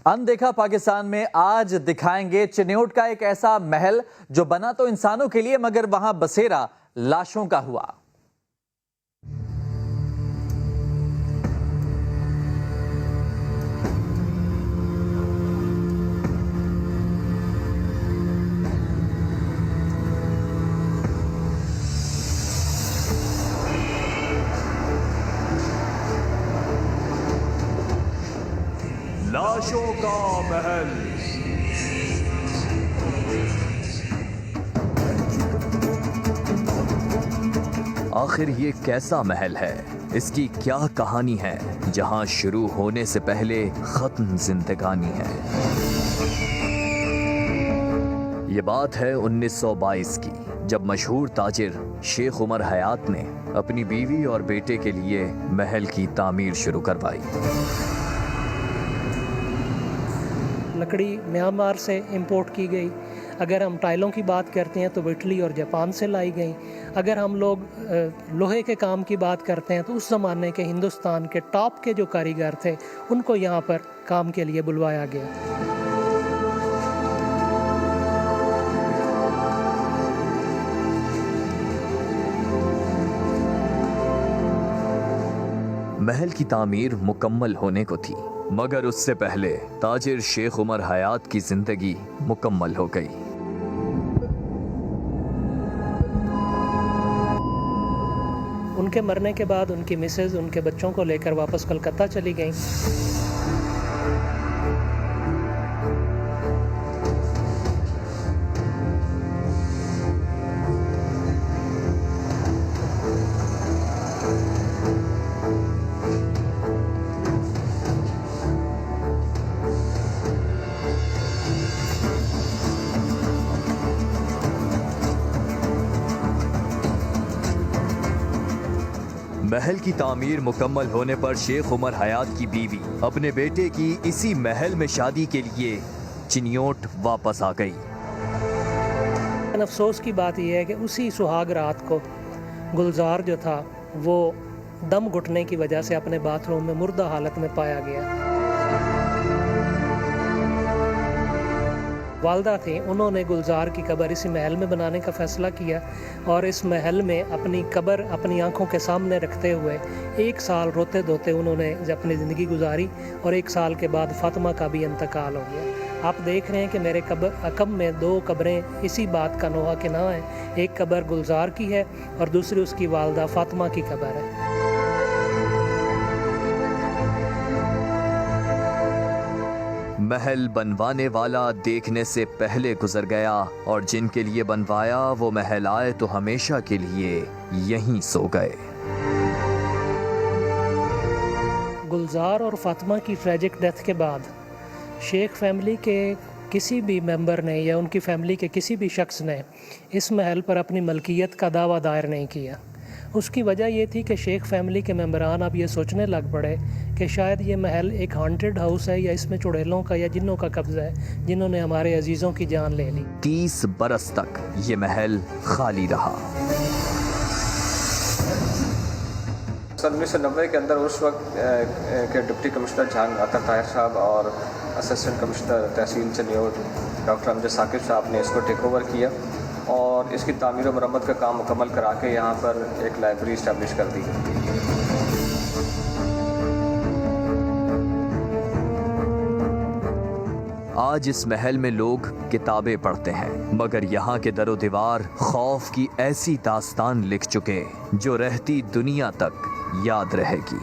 अनदेखा पाकिस्तान में आज दिखाएंगे चिन्योट का एक ऐसा महल जो बना तो इंसानों के लिए मगर वहां बसेरा लाशों का हुआ। लाशों का महल। आखिर ये कैसा महल है, इसकी क्या कहानी है जहां शुरू होने से पहले खत्म जिंदगानी है। ये बात है 1922 की, जब मशहूर ताजिर शेख उमर हयात ने अपनी बीवी और बेटे के लिए महल की तामीर शुरू करवाई। लकड़ी म्यांमार से इंपोर्ट की गई। अगर हम टाइलों की बात करते हैं तो वो इटली और जापान से लाई गई। अगर हम लोग लोहे के काम की बात करते हैं तो उस ज़माने के हिंदुस्तान के टॉप के जो कारीगर थे उनको यहाँ पर काम के लिए बुलवाया गया। महल की तामीर मुकम्मल होने को थी, मगर उससे पहले ताजिर शेख उमर हयात की जिंदगी मुकम्मल हो गई। उनके मरने के बाद उनकी मिसेज उनके बच्चों को लेकर वापस कलकत्ता चली गई। महल की तामीर मुकम्मल होने पर शेख उमर हयात की बीवी अपने बेटे की इसी महल में शादी के लिए चिन्योट वापस आ गई। अफसोस की बात यह है कि उसी सुहाग रात को गुलजार जो था वो दम घुटने की वजह से अपने बाथरूम में मुर्दा हालत में पाया गया। वालदा थी, उन्होंने गुलजार की कब्र इसी महल में बनाने का फ़ैसला किया और इस महल में अपनी कब्र अपनी आंखों के सामने रखते हुए 1 साल रोते धोते उन्होंने अपनी ज़िंदगी गुजारी और 1 साल के बाद फातिमा का भी इंतकाल हो गया। आप देख रहे हैं कि मेरे अकब में 2 कब्रें इसी बात का नोहा के ना है। एक कब्र गुलजार की है और दूसरी उसकी वालदा फातिमा की कब्र है। महल बनवाने वाला देखने से पहले गुजर गया और जिनके लिए बनवाया वो महल आए तो हमेशा के लिए यहीं सो गए। गुलजार और फातिमा की ट्रेजिक डेथ के बाद शेख फैमिली के किसी भी मेंबर ने या उनकी फैमिली के किसी भी शख्स ने इस महल पर अपनी मलकियत का दावा दायर नहीं किया। उसकी वजह ये थी कि शेख फैमिली के मेंबरान अब ये सोचने लग पड़े कि शायद ये महल एक हॉन्टेड हाउस है या इसमें चुड़ैलों का या जिन्नों का कब्जा है जिन्होंने हमारे अजीज़ों की जान ले ली। 30 बरस तक ये महल खाली रहा। सन 1990 के अंदर उस वक्त के डिप्टी कमिश्नर जहांग अतर ताहिर साहब और असिस्टेंट कमिश्नर तहसील चिन्योट डॉक्टर अमजद साकिब साहब ने इसको टेक ओवर किया और इसकी तामीर और मरम्मत का काम मुकम्मल करा के यहाँ पर एक लाइब्रेरी इस्टेब्लिश कर दी। आज इस महल में लोग किताबें पढ़ते हैं, मगर यहाँ के दरो दीवार खौफ की ऐसी दास्तान लिख चुके जो रहती दुनिया तक याद रहेगी।